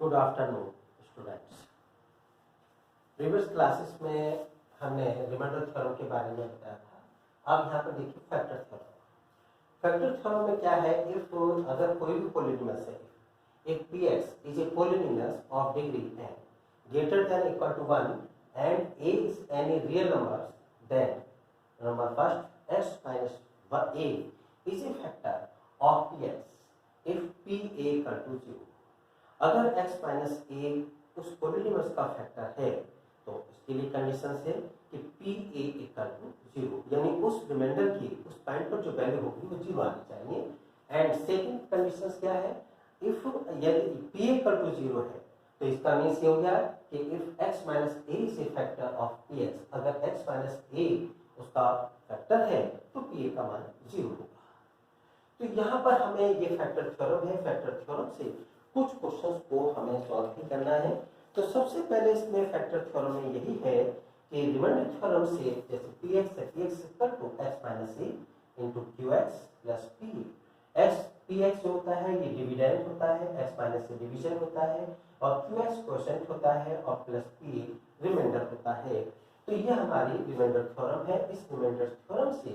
Good afternoon students. Previous classes में हमने remainder theorem के बारे में बताया था। अब यहाँ पर देखिए फैक्टर थ्योरम। फैक्टर थ्योरम में क्या है, इफ अगर कोई भी पॉलिनोमियस है, if px is a polynomial of degree n greater than equal to 1 and a is any real numbers, then number first x minus a is a factor of px if pa equal to 0। अगर x minus a उस पॉलिनोमियस का factor है तो इसके लिए condition है कि pa equal to 0, यानी उस रिमाइंडर की उस पॉइंट पर जो वैल्यू होगी वो 0 आनी चाहिए। एंड सेकंड कंडीशन क्या है, इफ यदि p इक्वल टू 0 है तो इसका मीन्स ये हो गया कि if x minus a is a factor of px, अगर x माइनस a उसका फैक्टर है तो pa का मान 0 होगा। तो यहाँ पर हमें ये फैक्टर थ्योरम है, फैक्टर थ्योरम से कुछ क्वेश्चंस को हमें सॉल्व भी करना है। तो सबसे पहले इसमें फैक्टर थ्योरम में यही है कि रिमाइंडर थ्योरम से जैसे px है, px equal to x minus a into qx plus p। px जो होता है ये डिविडेंड होता है, x माइनस से डिवीजन होता है, और qx क्वोशिएंट होता है, और प्लस p रिमाइंडर होता है। तो ये हमारी रिमाइंडर थ्योरम है। इस रिमाइंडर थ्योरम से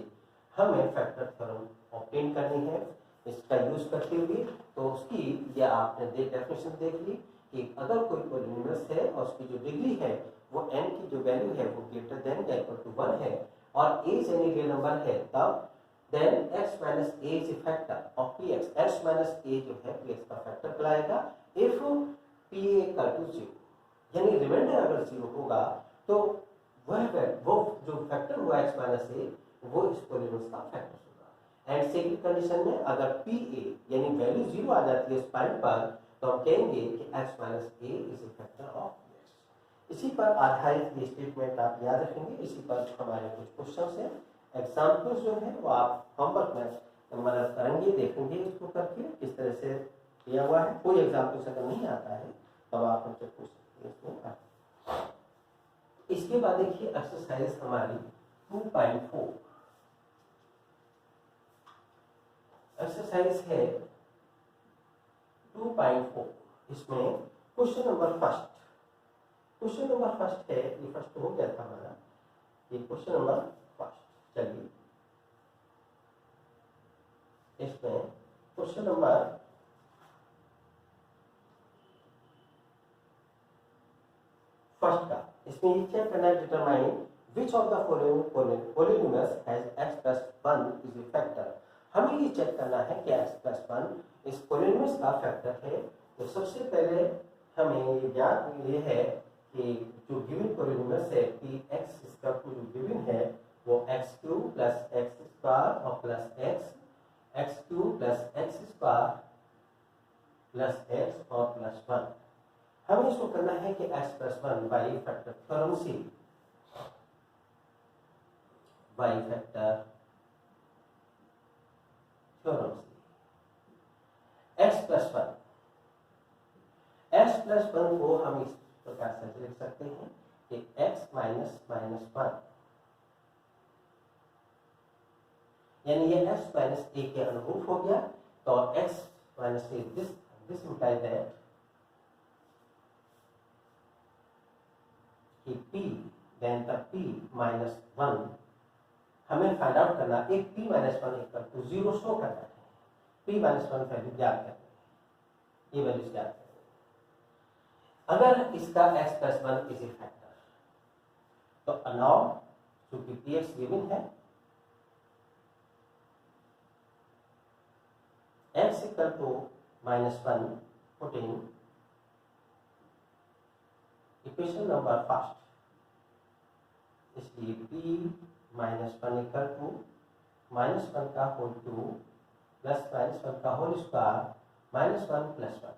हमें फैक्टर थ्योरम ऑब्टेन करनी है इसका यूज करते हुए। तो उसकी या आपने डेफिनेशन देख ली कि अगर कोई पॉलिनोमियस है और उसकी जो डिग्री है वो n की जो वैल्यू है वो ग्रेटर देन या इक्वल टू 1 है और a यानी रियल नंबर है, तब then x minus a is a factor of px। x minus a जो है px का फैक्टर कहलाएगा इफ pa इक्वल टू 0, यानी रिमाइंडर अगर 0 होगा तो वह वो जो फैक्टर हुआ x माइनस a वो इस पॉलिनोमियस का फैक्टर होगा। एंड सेकंड कंडीशन में अगर pa यानी वैल्यू 0 आ जाती है इस पॉइंट पर तो हम कहेंगे कि x minus a is a factor of px। इसी पर आधारित ये स्टेटमेंट आप याद रखेंगे। इसी पर हमारे कुछ क्वेश्चंस हैं, एग्जांपल्स जो है वो आप होमवर्क में मदद करेंगे, देखेंगे इसको करके किस तरह से किया हुआ है। कोई एग्जांपल्स अगर नहीं आता है तब आप हमसे पूछ सकते हैं इसमें। इसके बाद देखिए एक्सरसाइज हमारी 2.4 एक्सरसाइज है 2.4। इसमें क्वेश्चन नंबर फर्स्ट है, ये फर्स्ट हो गया था हमारा, ये क्वेश्चन नंबर फर्स्ट। चलिए इसमें क्वेश्चन नंबर फर्स्ट का इसमें ये चेक करना है, determine which of the following polynomials has x plus 1 is a factor. हमें ये चेक करना है कि x प्लस 1 इस पॉलिनोमियस का फैक्टर है। तो सबसे पहले हमें ये ज्ञात ये है कि जो गिवन पॉलिनोमियस है कि x इसका जो गिवन है वो x³ प्लस x स्क्वायर और plus x³ plus x square plus x और प्लस 1। हमें इसको करना है कि x plus 1 by factor theorem से, बाई फैक्टर थ्योरम से x प्लस 1 को हम इस प्रकार से लिख सकते हैं कि x माइनस माइनस 1, यानी ये x माइनस a के अनुरूप हो गया। तो x minus a this implies that कि p then the p minus 1 हमें फाइंड आउट करना, एक p minus 1 equal to 0 show करना है। p माइनस 1 वैल्यू ज्ञात करनी है, ये वैल्यू ज्ञात करनी है। अगर इसका x plus 1 is a factor तो नाउ चूंकि px गिवन है, x equal to minus 1 putting equation number first, इसलिए p minus 1 equal to minus 1 का होल क्यूब प्लस माइनस 1 का whole square minus 1 plus 1,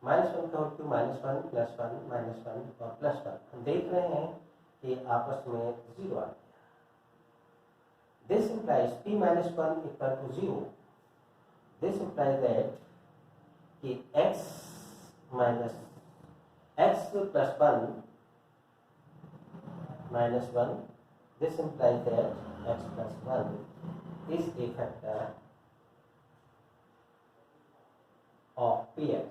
minus 1 का whole cube minus 1 plus 1 minus 1 और plus 1। हम देख रहे हैं कि आपस में 0 आ गया। This implies p minus 1 equal to 0। This implies that कि x minus x plus 1 minus 1, this implies that x plus 1 is a factor of px।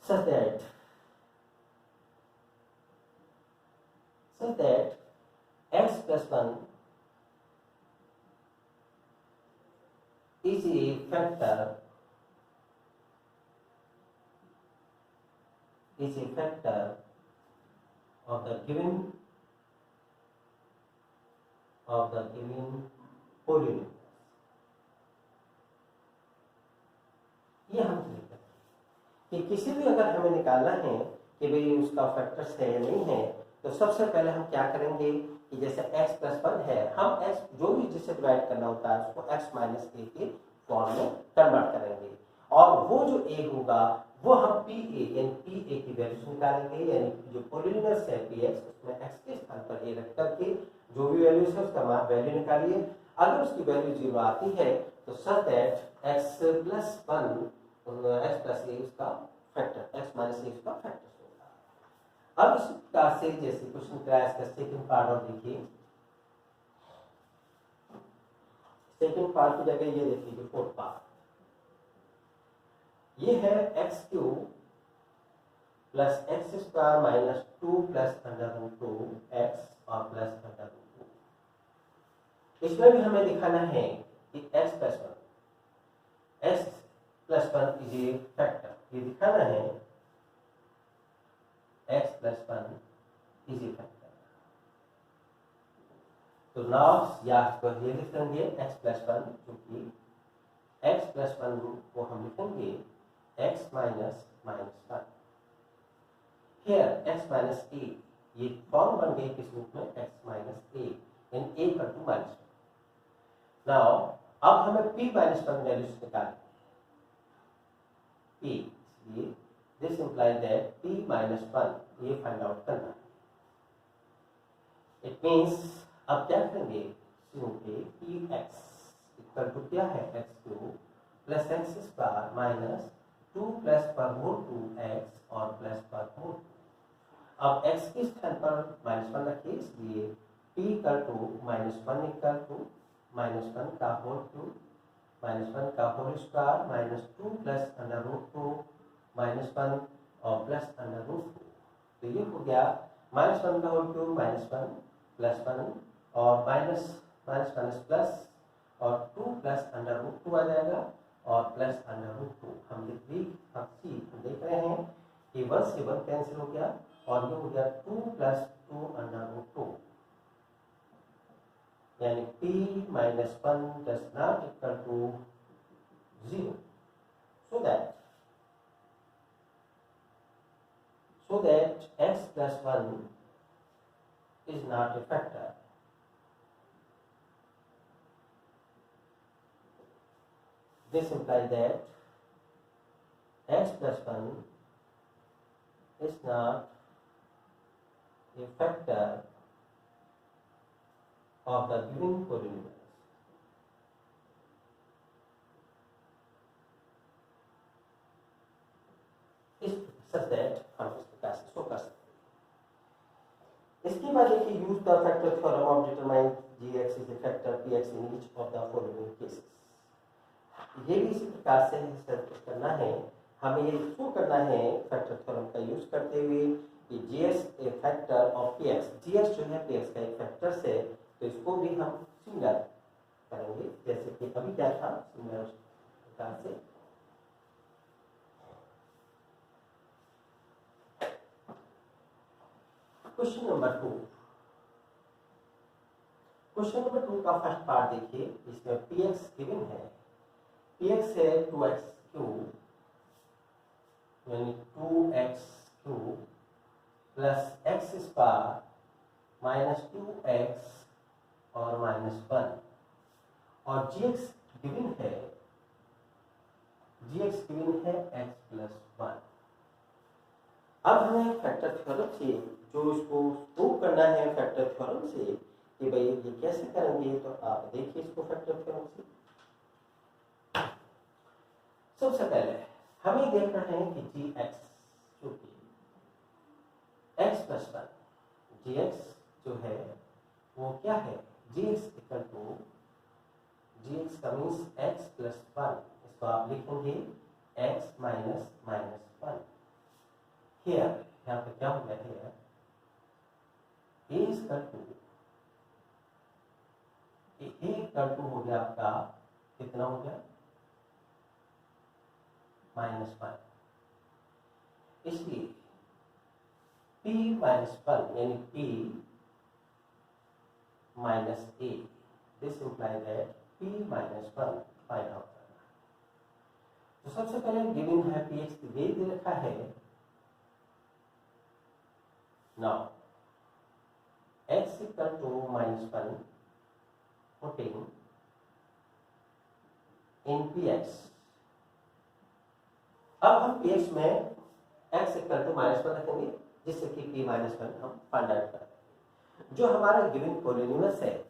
such that x plus 1 is a factor of the given polynomial। ये हम लिखते हैं कि किसी भी अगर हमें निकालना है कि भाई उसका फैक्टर्स है या नहीं है, तो सबसे पहले हम क्या करेंगे कि जैसे x प्लस 1 है, हम x जो भी जिससे डिवाइड करना होता है उसको x माइनस ए के फॉर्म में कन्वर्ट करेंगे, और वो जो a होगा वो हम pa यानी pa की वैल्यू निकालेंगे, यानी जो पॉलिनोमियल्स है px उसमें x के स्थान पर a रख करके जो भी वैल्यूज है उसका वैल्यू निकालिए। अगर उसकी वैल्यू 0 आती है तो such that x plus 1 x plus a उसका फैक्टर, x माइनस ए उसका फैक्टर होगा। अब इस प्रकार से जैसे क्वेश्चन का इसका सेकंड पार्ट और देखिए, सेकंड पार्ट की जगह ये देखिए फोर्थ पार्ट, ये है x cube plus x square minus 2 plus under root 2 x और प्लस अंडर रूट 2। इसमें भी हमें दिखाना है कि x plus 1 is a factor, ये दिखाना है x plus 1 is a factor. तो नाउ या ये लिख लेंगे एक्स प्लस 1, क्योंकि एक्स प्लस 1 को हम लिखेंगे x minus minus 1। Here x minus a, ये फॉर्म बन गई किस रूप में, x minus a in a equal to minus 1। Now अब हमें p माइनस 1 वैल्यूज निकालनी p, इसलिए this implies that p minus 1 ये फाइंड आउट करना है। इट मींस अब क्या करेंगे, सिंपली px इक्वल टू क्या है, x cube plus x square minus 2 plus पर होल 2x और प्लस पर होल 2। अब x के स्थान पर -1 रखिए, इसलिए p equal to -1 equal to -1 का होल क्यूब -1 का whole square minus 2 plus under root 2 -1 और प्लस अंडर रूट 2। तो ये हो गया -1 का होल क्यूब -1 प्लस 1 और माइनस प्लस और 2 प्लस अंडर रूट 2 आ जाएगा और प्लस अंडर रूट 2। हम देख रहे हैं कि 1 से 1 कैंसिल हो गया और ये हो गया 2 प्लस 2 अंडर रूट 2, यानी p minus 1 does not equal to 0, so that x plus 1 is not a factor। This implies that x plus 1 is not a factor of the given polynomials। such that हम इस प्रकार से show कर सकते हैं। इसके बाद देखिए use the factor theorem of determine gx is a factor px in each of the following cases. ये भी इसी प्रकार से करना है, हमें ये शो करना है फैक्टर थ्योरम का यूज करते हुए कि gx A factor of px, gx जो है px का एक फैक्टर है, तो इसको भी हम सिमिलर करेंगे जैसे कि अभी क्या था, सिमिलर प्रकार से। क्वेश्चन नंबर 2, का फर्स्ट पार्ट देखिए, इसमें px गिवन है, px है 2x क्यूब यानी 2x cube plus x square minus 2x और -1, और gx गिवन है x प्लस 1। अब हमें फैक्टर थ्योरम से जो इसको प्रूव करना है फैक्टर थ्योरम से कि भाई ये कैसे करेंगे, तो आप देखिए इसको फैक्टर थ्योरम से। सबसे पहले हमें देखना है कि gx जो कि x प्लस 1, gx जो है वो क्या है, gx इक्वल टू gx का मीन्स x प्लस 1, इसको आप लिखेंगे x माइनस माइनस 1। हियर यहाँ पे क्या हो गया हियर ए इक्वल टू हो गया आपका कितना हो गया -1, इसलिए p -1 यानी p minus a, this imply that p -1 find out करना है। तो सबसे पहले गिवन है px की वैल्यू दे रखा है। Now x equal to -1 putting in px। अब हम px में x इक्वल टू -1 रखेंगे जिससे कि p -1 हम फाइंड आउट करें। जो हमारा गिवन पॉलिनोमियस है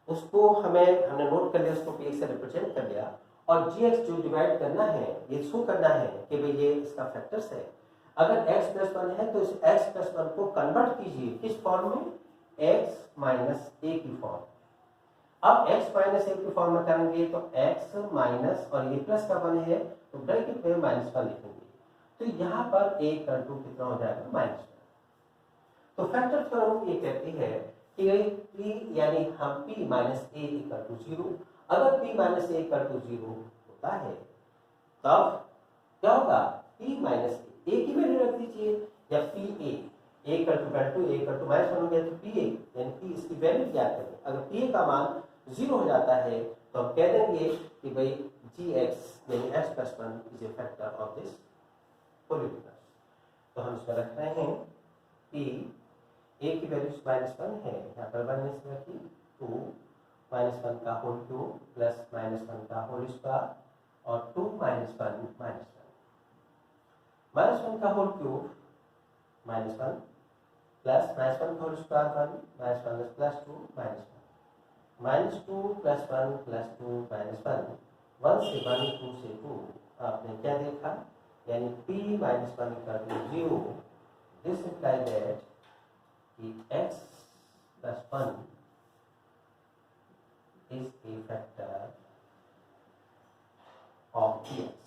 उसको हमने नोट कर लिया, उसको px से रिप्रेजेंट कर लिया, और gx जो डिवाइड करना है ये शो करना है कि भाई ये इसका फैक्टर्स है। अगर x + 1 है तो इस x + 1 को कन्वर्ट कीजिए किस फॉर्म में, x - a की फॉर्म। अब x - a की फॉर्म में करेंगे तो x माइनस और ये प्लस का 1 है तो ब्रैकेट में -1 लिखेंगे, तो यहाँ पर a इक्वल टू कितना हो जाएगा -1। तो फैक्टर थ्योरम ये कहती है कि p यानी हम p - a इक्वल टू 0, अगर p - a इक्वल टू 0 होता है तब क्या होगा, p - a की वैल्यू रख दीजिए, या pa a equal to a equal to -1 हो गया तो pa यानी p इसकी वैल्यू क्या करें। अगर pa का मान 0 हो जाता है तो हम कह देंगे कि भाई gx यानी x + 1 is a factor of this polynomial. तो हम इसमें रख रहे हैं p a की वैल्यू -1 है, यहाँ पर 1 से रखी 2 -1 का होल क्यूब प्लस -1 का होल स्क्वायर और 2 - 1 -1 का होल क्यूब -1 प्लस -1 का whole square 1 -1 plus 2 -1 -2 plus 1 plus 2 -1 1 से 1 2 से 2। आपने क्या देखा, यानी p - 1 equal to 0। This imply that कि x + 1 is a factor of px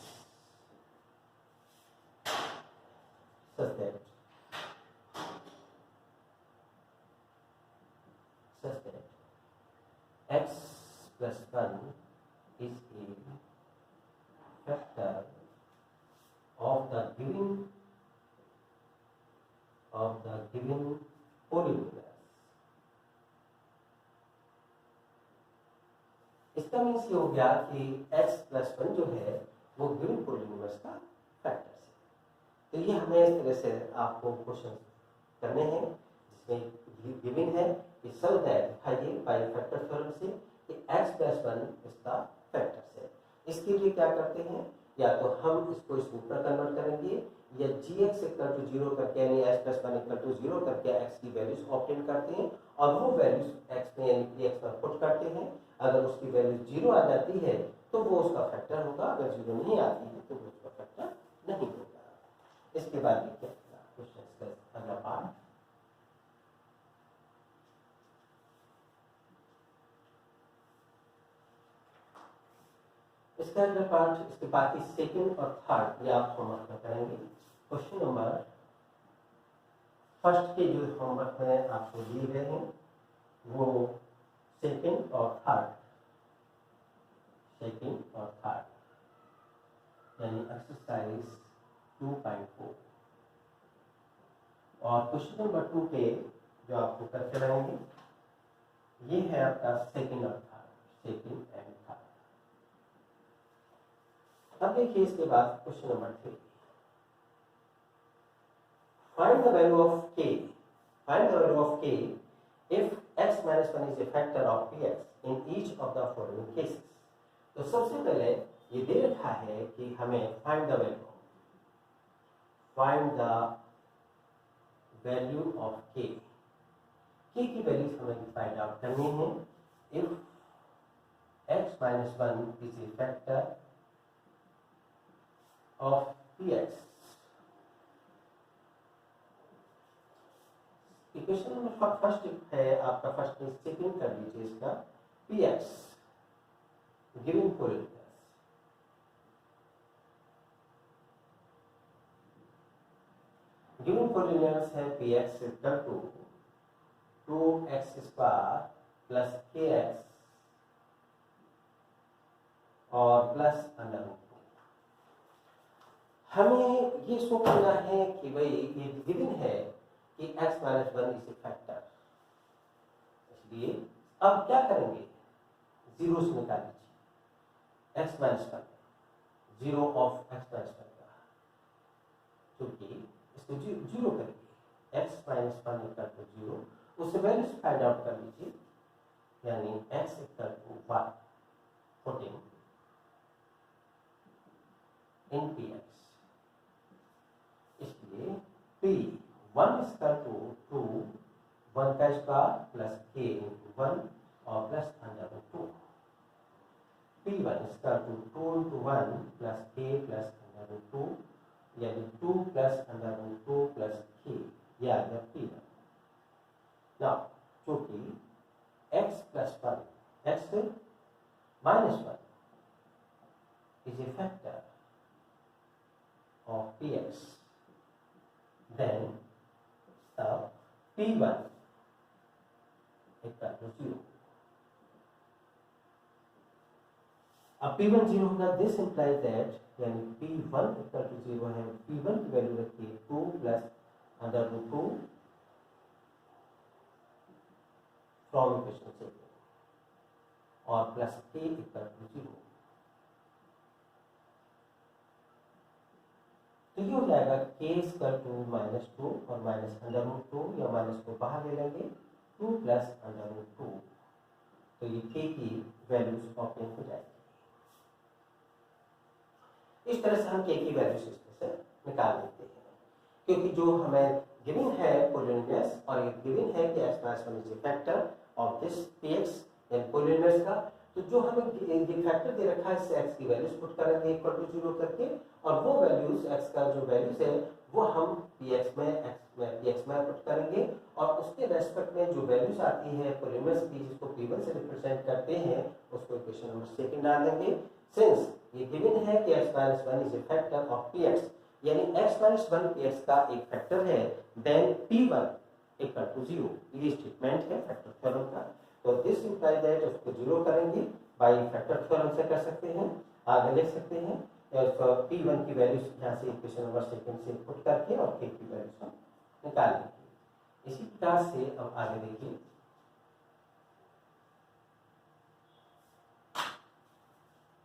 such that x + 1 is a factor of the given polynomial। इसका मीन्स ये हो गया कि x + 1 जो है वो गिवन पॉलिनोमियल्स का फैक्टर्स है। तो ये हमें इस तरह से आपको क्वेश्चन करने हैं जिसमें गिवन है कि सॉल्व दैट दिखाइए बाय फैक्टर थ्योरम से कि x + 1 इसका फैक्टर्स है। इसके लिए क्या करते हैं, या तो हम इसको इस रूप में कन्वर्ट करेंगे या gx इक्वल टू 0 करके यानी x + 1 इक्वल टू 0 करके x की वैल्यूज ऑब्टेन करते हैं और वो वैल्यूज x में यानी px में पुट करते हैं। अगर उसकी वैल्यू 0 आ जाती है तो वो उसका फैक्टर होगा, अगर 0 नहीं आती है तो वो उसका फैक्टर नहीं होगा। इसके बाद ये क्या क्वेश्चन का अगला पार्ट। इसका अगला पार्ट, इसके बाकी सेकंड और थर्ड ये आप होमवर्क में करेंगे। क्वेश्चन नंबर फर्स्ट के जो होमवर्क में आपको दिए गए हैं वो सेकंड और थर्ड यानी एक्सरसाइज 2.4 और क्वेश्चन नंबर 2 पे जो आपको करके रहेंगे ये है आपका सेकंड और थर्ड, सेकंड एंड थर्ड। अब देखिए इसके बाद question number 3, find the value of k if x - 1 is a factor of px in each of the following cases। तो सबसे पहले ये दे रखा है कि हमें find the value of k की वैल्यूज हमें फाइंड आउट करनी है। if x - 1 is a factor of px, equation number first है आपका, फर्स्ट में सेकंड कर लीजिए इसका px given polynomial. Given polynomials है p x equal to 2x square plus kx और प्लस अंडर रूट। हमें ये शो करना है कि भाई ये गिवन है कि x minus 1 is a factor, इसलिए अब क्या करेंगे, जीरो से निकाल लीजिए x minus 1, zero of x minus 1 का, क्योंकि इसको जीरो करेंगे x minus 1 equal to zero, उससे वैल्यूज फाइंड आउट कर लीजिए, यानी x equal to 1 putting in P X, इसलिए p 1 इक्वल टू 2 1 का स्क्वायर प्लस k इंटू 1 और plus under root 2, p1 equal to 2 into 1 plus k plus under root 2, यानी 2 plus under root 2 plus k, यह आ गया p1। Now चूंकि x plus 1 x minus 1 is a factor of px, then p1 equal to 0। अब p1 0 होगा, this implies that, यानी p1 equal to 0 है, p1 की वैल्यू रखिए 2 plus under root 2 from equation से, और प्लस k इक्वल टू 0। तो ये हो जाएगा k स्क्वायर टू माइनस 2 और माइनस अंडर रूट 2, या माइनस को बाहर ले लेंगे 2 प्लस अंडर रूट 2, तो ये k की वैल्यूज ऑप्टेन हो जाएगी। इस तरह से हम k की वैल्यूज इसमें से निकाल लेते हैं, क्योंकि जो हमें गिवन है पॉलिनोमियल्स, और ये गिवन है कि x minus 1 is a factor of this px यानी पॉलिनोमियल्स का, तो जो हमें ये फैक्टर दे रखा है इससे x की वैल्यूज पुट करेंगे इक्वल टू 0 करके, और वो वैल्यूज x का जो वैल्यूज है वो हम px में पुट करेंगे, और उसके रेस्पेक्ट में जो वैल्यूज आती है पॉलिनोमियल्स की जिसको p1 से रिप्रेजेंट करते हैं उसको इक्वेशन नंबर 2 डाल देंगे। सिंस ये गिवन है कि x minus 1 is a factor of px, यानी x माइनस 1 px का एक फैक्टर है, देन p1 इक्वल टू 0, ये स्टेटमेंट है फैक्टर थ्योरम का। तो दिस इंप्लाइज दैट उसको 0 करेंगे बाय फैक्टर थ्योरम से कर सकते हैं, आगे लिख सकते हैं, p1 की वैल्यू यहाँ से इक्वेशन नंबर 2 से पुट करके और k की वैल्यू हम निकाल लेंगे। इसी प्रकार से अब आगे देखिए,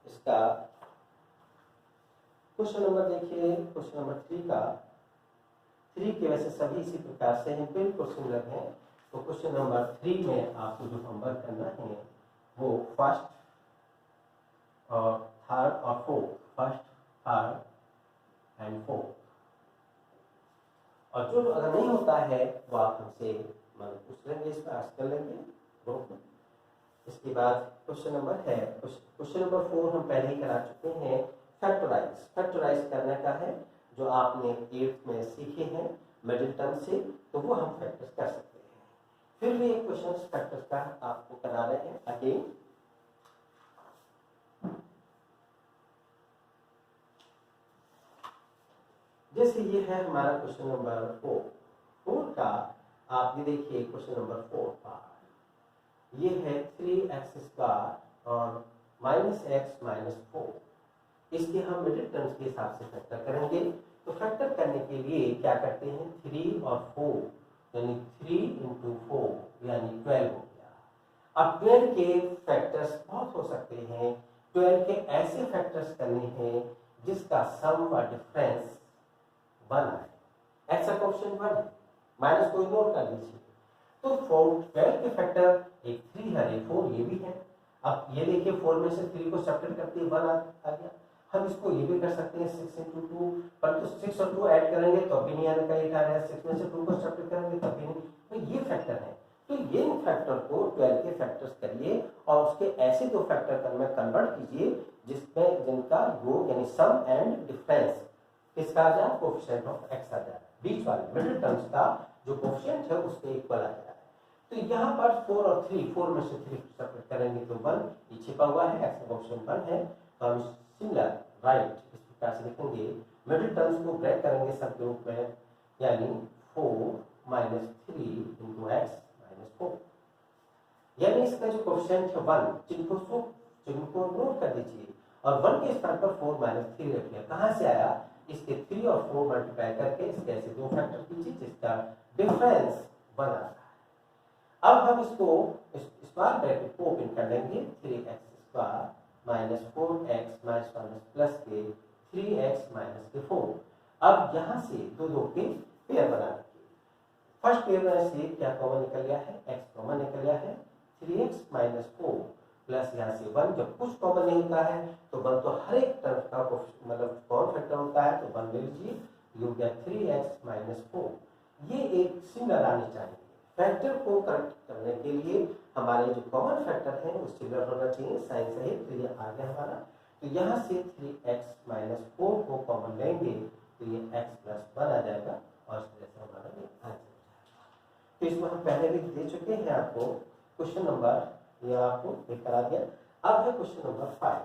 इसका क्वेश्चन नंबर देखिए, क्वेश्चन नंबर 3 का, 3 के वैसे सभी इसी प्रकार से हैं, बिल्कुल सिमिलर हैं। तो क्वेश्चन नंबर 3 में आपको जो होमवर्क करना है वो फर्स्ट और थर्ड और fourth, first third and fourth, और जो अगर नहीं होता है वो आप हमसे पूछ लेंगे, इस पर आस्क कर लेंगे ग्रुप में। इसके बाद क्वेश्चन नंबर है, क्वेश्चन नंबर 4 हम पहले ही करा चुके हैं, फैक्टराइज करने का है, जो आपने 8th में सीखे हैं मिडिल टर्म से, तो वो हम फैक्टर्स कर सकते हैं। फिर भी एक क्वेश्चन फैक्टर्स का आपको करा रहे हैं अगेन। जैसे ये है हमारा क्वेश्चन नंबर 4 का, आप ये देखिए क्वेश्चन नंबर 4 का, ये है 3x स्क्वायर और माइनस एक्स माइनस 4, इसके हम मिडिल टर्म्स के हिसाब से फैक्टर करेंगे। तो फैक्टर करने के लिए क्या करते हैं, 3 और 4 यानी 3 इंटू 4 यानी 12 हो गया। अब 12 के फैक्टर्स बहुत हो सकते हैं, 12 के ऐसे फैक्टर्स करने हैं जिसका सम व डिफरेंस 1 आए, ऐसा क्वेश्चन 1 है, माइनस को इग्नोर कर लीजिए। तो 12 के फैक्टर एक 3 है, एक 4, ये भी है। अब ये देखिए 4 में से 3 को सब्ट्रैक्ट करते ही 1 आ गया। हम इसको ये भी कर सकते हैं 6 इंटू 2, परंतु 6 और 2 ऐड करेंगे तो अभी नहीं आने का, 8 आ रहा है, 6 में से 2 को सब्ट्रैक्ट करेंगे तब भी नहीं। तो ये फैक्टर है, तो ये फैक्टर को 12 के फैक्टर्स करिए और उसके ऐसे दो फैक्टर में कन्वर्ट कीजिए जिसमें जिनका योग यानी सम एंड डिफरेंस किसका आ जाए, कोएफिशिएंट ऑफ x आ जाए, बीच वाले मिडिल टर्म्स का जो कोएफिशिएंट है उसके इक्वल आ जाए। तो यहाँ पर 4 और 3, 4 में से 3 सब्ट्रैक्ट करेंगे तो 1, ये छिपा हुआ है, x का कोएफिशिएंट 1 है, तो हम सिमिलर राइट इस प्रकार से लिखेंगे, मिडिल टर्म्स को ब्रेक करेंगे सब के रूप में, यानी 4 माइनस 3 इंटू एक्स माइनस 4, यानी इसका जो कोफिशिएंट है 1, जिनको नोट कर दीजिए और 1 के स्थान पर 4 माइनस 3 रख दिया। कहाँ से आया? इसके 3 और 4 मल्टीप्लाई करके इसके ऐसे दो फैक्टर कीजिए जिसका डिफरेंस 1 आता है। अब हम इसको स्क्वायर ब्रैकेट को ओपन कर लेंगे, 3x square minus 4x minus 1 plus के 3x माइनस के 4। अब यहाँ से दो के पेयर बना लेंगे। फर्स्ट पेयर में से क्या कॉमन निकल गया है? x कॉमन निकल गया है। 3x माइनस 4 प्लस यहाँ से 1, जब कुछ कॉमन नहीं होता है तो 1 तो हर एक तरफ का मतलब कॉमन फैक्टर होता है, तो 1 ले लीजिए, ये हो गया 3x माइनस 4। ये एक सिमिलर आनी चाहिए। फैक्टर को करेक्ट करने के लिए हमारे जो कॉमन फैक्टर है वो सिमिलर होना चाहिए, साइन सहित। तो ये आ गया हमारा, तो यहाँ से 3x माइनस 4 को कॉमन लेंगे तो ये x प्लस 1 आ जाएगा और इस तरह से हमारा ये आंसर हो जाएगा। तो इसमें हम पहले भी दे चुके हैं आपको क्वेश्चन नंबर, ये आपको एक करा दिया। अब है क्वेश्चन नंबर 5।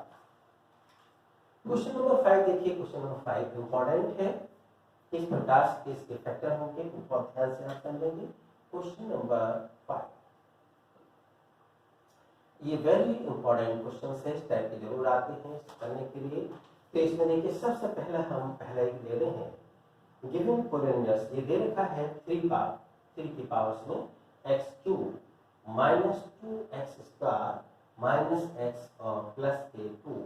क्वेश्चन नंबर 5 देखिए, क्वेश्चन नंबर 5 इंपॉर्टेंट है। किस प्रकार से इसके फैक्टर होंगे बहुत ध्यान से आप समझेंगे। क्वेश्चन नंबर 5 ये वेरी इंपॉर्टेंट क्वेश्चन है, इस टाइप के जरूर आते हैं करने के लिए। तो इसमें देखिए सबसे पहले हम पहले ही ले रहे हैं गिवन पॉलिनोमियल्स, ये दे रखा है 3 की पावर्स में x³ minus 2x square minus x और प्लस के 2।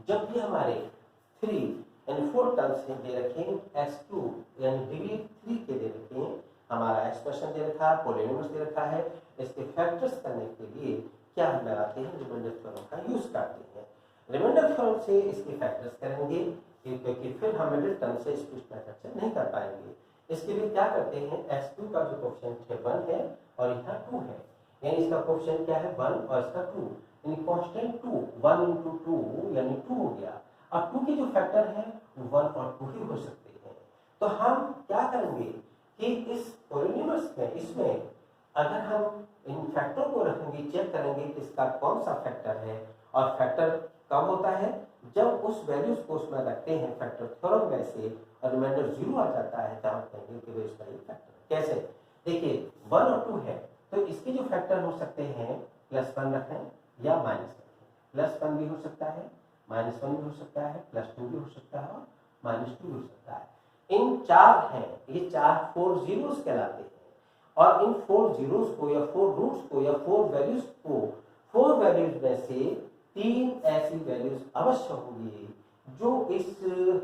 जब भी हमारे 3 यानी 4 टर्म्स दे रखे हैं, x³ यानी डिग्री 3 के दे रखे हैं, हमारा एक्सप्रेशन दे रखा है, पॉलिनोमियल्स दे रखा है, इसके फैक्टर्स करने के लिए क्या हम लगाते हैं? रिमाइंडर थ्योरम का यूज करते हैं। रिमाइंडर थ्योरम से इसके फैक्टर्स करेंगे क्योंकि फिर हम मिडिल टर्म से इसको फैक्टर नहीं कर पाएंगे। इसके लिए क्या करते हैं, x2 का जो कोएफिशिएंट है 1 है और यहाँ 2 है, यानी इसका कोएफिशिएंट क्या है 1 और इसका 2, यानी कांस्टेंट 2, 1 इंटू 2 यानी 2 हो गया। अब 2 के जो फैक्टर है 1 और 2 ही हो सकते हैं। तो हम क्या करेंगे कि इस पॉलिनोमियल्स में इसमें अगर हम इन फैक्टर को रखेंगे, चेक करेंगे कि इसका कौन सा फैक्टर है, और फैक्टर कब होता है? जब उस वैल्यूज को उसमें रखते हैं फैक्टर थ्योरम में से और रिमाइंडर 0 आ जाता है, तब हम कहेंगे कि वो इसका ये फैक्टर। कैसे? देखिए 1 और 2 है तो इसके जो फैक्टर हो सकते हैं +1 रखें या माइनस रखें। +1 भी हो सकता है, -1 भी हो सकता है, +2 भी हो सकता है और -2 भी हो सकता है। इन 4 हैं, ये 4 4 जीरोस कहलाते हैं और इन 4 जीरोस को या 4 रूट्स को या 4 वैल्यूज को 4 वैल्यूज में से 3 ऐसी वैल्यूज अवश्य होंगी जो इस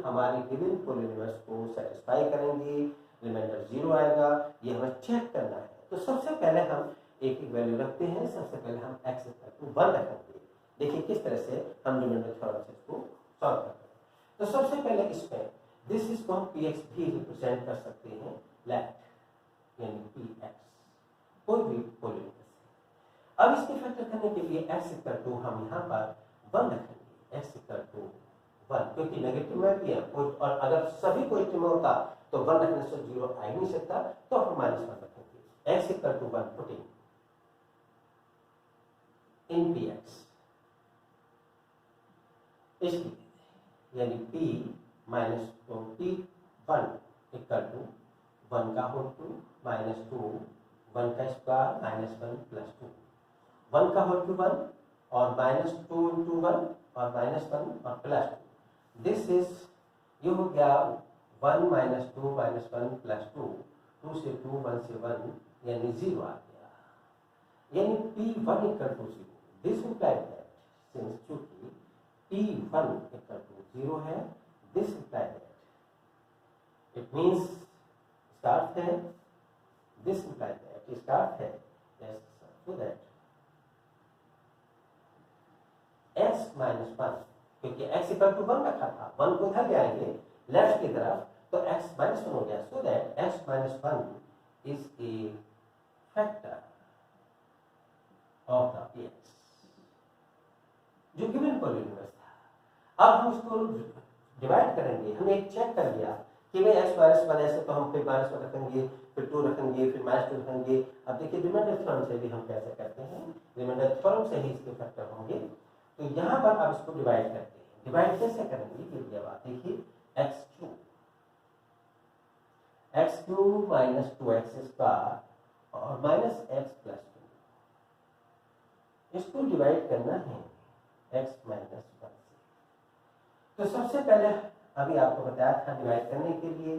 हमारे गिवन पॉलिनोमियल्स को सेटिस्फाई करेंगे, रिमाइंडर 0 आएगा। ये हमें चेक करना है। तो सबसे पहले हम एक एक वैल्यू रखते हैं। सबसे पहले हम x = 1 रखेंगे। देखिए किस तरह से हम रिमाइंडर थ्योरम से इसको सॉल्व करते हैं। तो सबसे पहले इसमें दिस इसको हम px भी रिप्रेजेंट कर सकते हैं, लेफ्ट यानी px कोई भी पॉलिनोमियल। अब इसके फैक्टर करने के लिए x = हम यहाँ पर 1 रखेंगे, x = 1 क्योंकि नेगेटिव में भी है और अगर सभी पॉजिटिव में होता तो 1 रखने से 0 आ ही नहीं सकता, तो हम -1 रखेंगे। x = 1 पुटिंग इन px, इसलिए यानी p माइनस 2t 1 = 1 का होल 2 -2 1 का स्क्वायर -1 + 2 1 का होल 1 और -2 × 1 और -1 और +2। दिस इज ये हो गया 1 - 2 - 1 + 2, 2 से 2 1 से 1 यानी 0 आ गया, यानी p1 = 0। This implies that since चूंकि p1 = 0 है, this implies that it means इसका अर्थ है, दिस इम्प्लाइज दैट इसका अर्थ है यस सो दैट x - 1 क्योंकि x = 1 रखा था, 1 को इधर ले आएंगे लेफ्ट की तरफ तो x - 1 हो गया, so that x - 1 is a factor of the px जो गिवन पॉलिनोमियल था। अब हम इसको डिवाइड करेंगे। हमने एक चेक कर लिया कि भाई x - 1 ऐसे तो हम फिर -1 रखेंगे, फिर 2 रखेंगे, फिर -2 रखेंगे। अब देखिए रिमाइंडर थ्योरम से भी हम कैसे करते हैं, रिमाइंडर थ्योरम से ही इसके फैक्टर होंगे। तो यहाँ पर आप इसको डिवाइड करते हैं। डिवाइड कैसे करेंगे ये दिया बात देखिए, x³ x cube minus 2x square और माइनस एक्स प्लस 2, इसको डिवाइड करना है x माइनस 1 से। तो सबसे पहले अभी आपको बताया था डिवाइड करने के लिए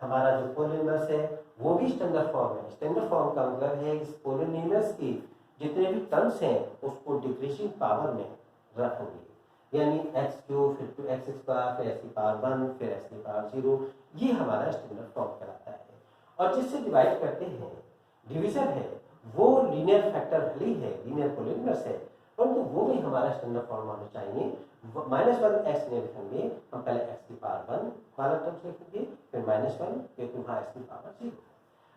हमारा जो पोलिनोमियस है वो भी स्टैंडर्ड फॉर्म है। स्टैंडर्ड फॉर्म का मतलब है इस पोलिनोमियस की जितने भी टर्म्स हैं उसको डिक्रीजिंग पावर में रखेंगे, यानी एक्स क्यूब फिर 2x स्क्वायर फिर x की पावर 1 फिर x की पावर 0, ये हमारा स्टैंडर्ड फॉर्म कहलाता है। और जिससे डिवाइड करते हैं डिवीजन है वो लीनियर फैक्टर भले ही है, लीनियर पोलिनोमियस है, परंतु वो भी हमारा स्टैंडर्ड फॉर्म होना चाहिए। -1x नहीं लिखेंगे, हम पहले x की पावर 1 वाला टर्म्स लिखेंगे फिर -1 क्योंकि वहाँ x की पावर 0।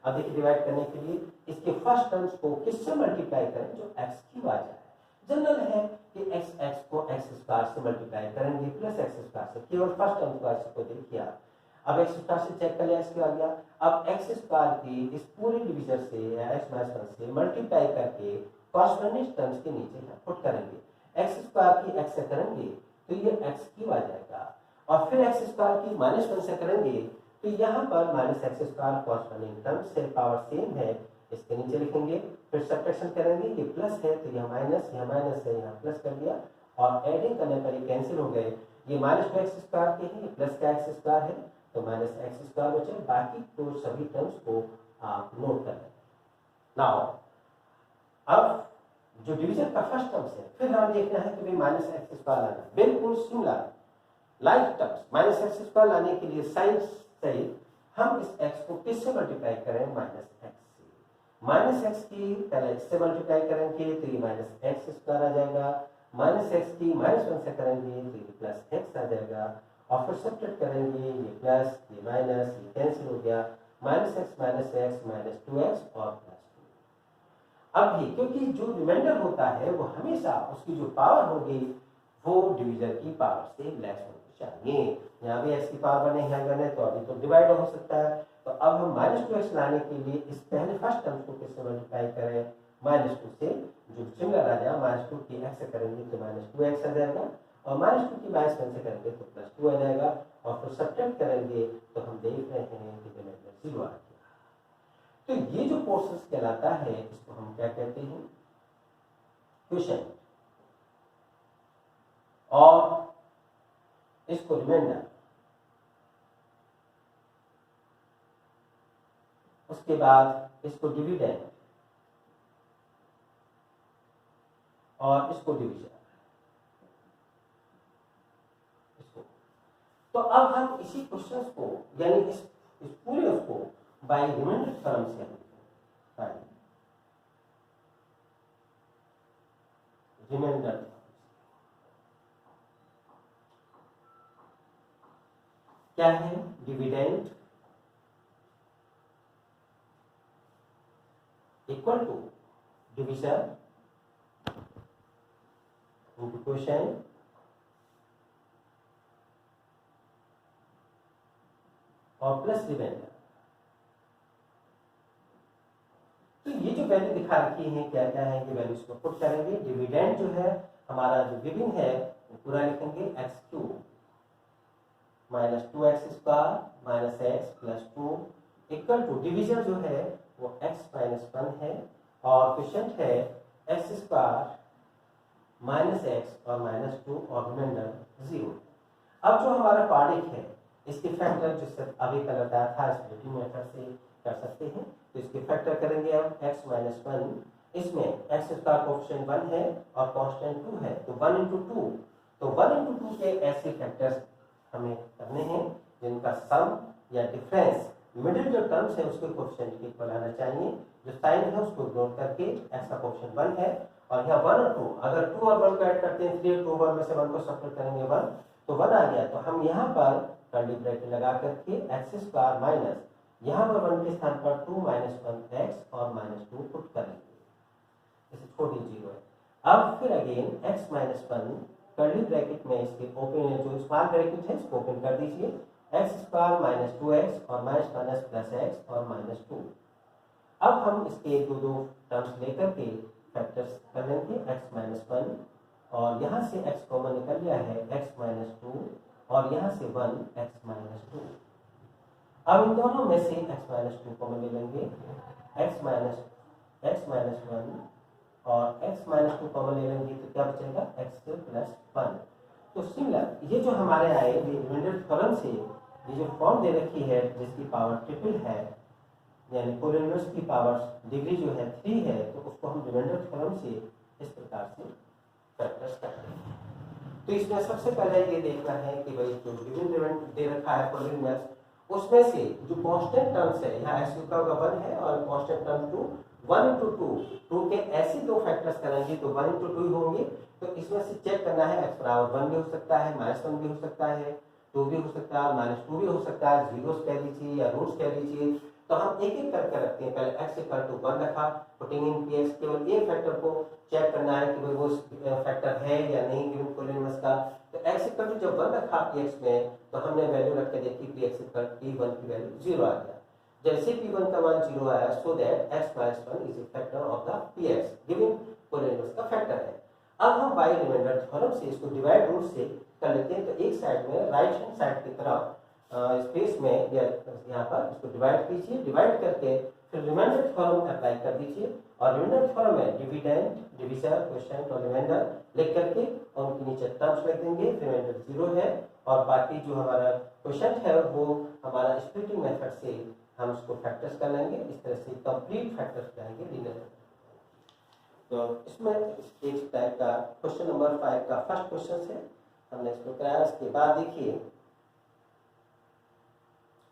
अब देखिए डिवाइड करने के लिए इसके फर्स्ट टर्म्स को किससे मल्टीप्लाई करें जो x की आ जाए। जनरल है कि x को x स्क्वायर से मल्टीप्लाई करेंगे प्लस x स्क्वायर से, केवल फर्स्ट टर्म को x को देखिए आप। अब x स्क्वायर से चेक कर लिया x आ गया। अब x स्क्वायर की इस पूरे डिवीजन से या x माइनस 1 से मल्टीप्लाई करके कॉर्स्पोंडेंट टर्म्स के नीचे पुट करेंगे। x स्क्वायर की x से करेंगे तो ये x क्यूब आ जाएगा और फिर x स्क्वायर की -1 से करेंगे तो यहाँ पर माइनस एक्स स्क्वायर कॉर्स्पोंडिंग टर्म से पावर सेम है, इसके नीचे लिखेंगे। फिर सब्ट्रैक्शन करेंगे, ये प्लस है तो यह माइनस है, यहाँ प्लस कर दिया और एडिंग करने पर ये कैंसिल हो गए। ये -2x स्क्वायर के हैं, प्लस का x स्क्वायर है तो -x स्क्वायर बचे। बाकी तो सभी टर्म्स को आप नोट कर लें। नाउ अब जो डिवीजन का फर्स्ट टर्म्स है फिर हमें देखना है कि भाई -x स्क्वायर लाना, बिल्कुल similar like terms. -x square लाने के लिए साइन सहित हम इस x को किससे मल्टीप्लाई करें, -x से। -x की पहले x से मल्टीप्लाई करेंगे तो ये -x स्क्वायर आ जाएगा, -x की -1 से करेंगे तो ये +x आ जाएगा और फिर सब्ट्रैक्ट करेंगे, ये प्लस ये माइनस ये कैंसिल हो गया, -x -2x और +2। अब भी क्योंकि जो रिमाइंडर होता है वो हमेशा उसकी जो पावर होगी वो डिवीजन की पावर से लेस होनी चाहिए। यहाँ भी x की पावर बने तो अभी तो डिवाइड हो सकता है। तो अब हम -2x लाने के लिए इस पहले फर्स्ट टर्म को किससे मल्टीप्लाई करें, -2 से, जो सिमिलर आ जाएगा। -2 की x से करेंगे तो -2x आ जाएगा और -2 की -1 से करेंगे तो +2 आ जाएगा और फिर सब्ट्रैक्ट करेंगे तो हम देख रहे हैं कि रिमाइंडर 0 आ गया। तो ये जो पोर्शन कहलाता है इसको हम क्या कहते हैं, क्वोशिएंट, और इसको रिमाइंडर, उसके बाद इसको डिविडेंड और इसको डिवीजन। इसको तो अब हम इसी क्वेश्चन को यानी इस पूरे उसको बाय रिमाइंडर थ्योरम से हम रिमाइंडर क्या है, dividend equal to division into quotient और प्लस रिमाइंडर। तो ये जो वैल्यू दिखा रखी है क्या क्या है, ये वैल्यूज को पुट करेंगे। डिविडेंड जो है हमारा जो गिविंग है वो पूरा लिखेंगे x cube -2x square -x + 2 equal to division जो है वो x - 1 है और क्वोशिएंट है x स्क्वायर -x और -2 और रिमाइंडर 0। अब जो हमारा क्वाड्रिक है इसके फैक्टर जिससे अभी कल बताया था स्प्लिटिंग मेथड से कर सकते हैं। तो इसके फैक्टर करेंगे हम x - 1, इसमें x स्क्वायर कोएफिशिएंट 1 है और कांस्टेंट 2 है तो 1 × 2, तो 1 × 2 के ऐसे फैक्टर्स हमें करने हैं जिनका सम या डिफरेंस मिडिल जो टर्म्स है उसके कोएफिशिएंट के इक्वल आना चाहिए। जो साइन है उसको इग्नोर करके x का कोएफिशिएंट 1 है और यहाँ 1 और 2, अगर 2 और 1 को ऐड करते हैं 3 और 2 1 में से 1 को सब्ट्रैक्ट करेंगे 1 तो 1 आ गया। तो हम यहाँ पर कर्ली ब्रैकेट लगा करके x स्क्वायर माइनस यहाँ पर 1 के स्थान पर 2 - 1x और -2 पुट करेंगे, इसे छोटी 0 है। अब फिर अगेन x - 1 कर्ली ब्रैकेट में इसके ओपन जो स्मॉल ब्रैकेट है इसको ओपन कर दीजिए, x स्क्वायर -2x और माइनस प्लस x और -2। अब हम इसके दो टर्म्स लेकर के फैक्टर्स कर लेंगे x - 1 और यहाँ से x कॉमन निकल गया है x - 2 और यहाँ से 1 x - 2। अब इन दोनों में से x माइनस टू कॉमन ले लेंगे, x माइनस 1 और x माइनस टू कॉमन ले लेंगे तो क्या बचेगा x प्लस 1। तो सिमिलर ये जो हमारे आए ये रिमाइंडर थ्योरम से ये जो फॉर्म दे रखी है जिसकी पावर ट्रिपल है, यानी पॉलिनोमियल्स की पावर डिग्री जो है 3 है, तो उसको हम रिमाइंडर थ्योरम से इस प्रकार से फैक्टर्स करते हैं। तो इसमें सबसे पहले ये देखना है कि भाई जो गिवन रिमाइंडर दे रखा है पॉलिनोमियल्स, उसमें से जो कांस्टेंट टर्म्स है, यहाँ x का 1 है और कांस्टेंट टर्म 2, 1 into 2 के ऐसे दो फैक्टर्स करेंगे तो 1 into 2 ही होंगे। तो इसमें से चेक करना है x बराबर 1 भी हो सकता है, -1 भी हो सकता है, 2 भी हो सकता है, -2 भी हो सकता है, जीरोस कह लीजिए या रूट्स कह लीजिए। तो हम एक एक करके रखते हैं। पहले x इक्वल टू 1 रखा, पुटिंग इन px, केवल एक फैक्टर को चेक करना है कि भाई वो फैक्टर है या नहीं गिवन पॉलिनोमियल्स का। तो x इक्वल टू जब 1 रखा px में, तो हमने वैल्यू रख के देखी px इक्वल p1 की वैल्यू 0 आ गया। जैसे p1 का मान 0 आया, so that x minus 1 is a factor of the px, given polynomials का फैक्टर है। अब हम बाई रिमाइंडर थ्योरम से इसको डिवाइड रूल से कर लेते हैं। तो एक साइड में राइट हैंड साइड की तरफ स्पेस में या यहाँ पर इसको डिवाइड कीजिए, डिवाइड करके फिर रिमाइंडर थ्योरम अप्लाई कर दीजिए। और रिमाइंडर थ्योरम में डिविडेंड, डिविजर, क्वोशिएंट और रिमाइंडर लिख करके और उनके नीचे टर्म्स लिख देंगे। रिमाइंडर 0 है और बाकी जो हमारा क्वोशिएंट है वो हमारा स्प्लिटिंग मेथड से हम उसको फैक्टर्स कर लेंगे। इस तरह से कंप्लीट फैक्टर्स करेंगे लीनियर। तो इसमें एक टाइप का क्वेश्चन नंबर 5 का फर्स्ट क्वेश्चन है, हमने इसको कराया। उसके बाद देखिए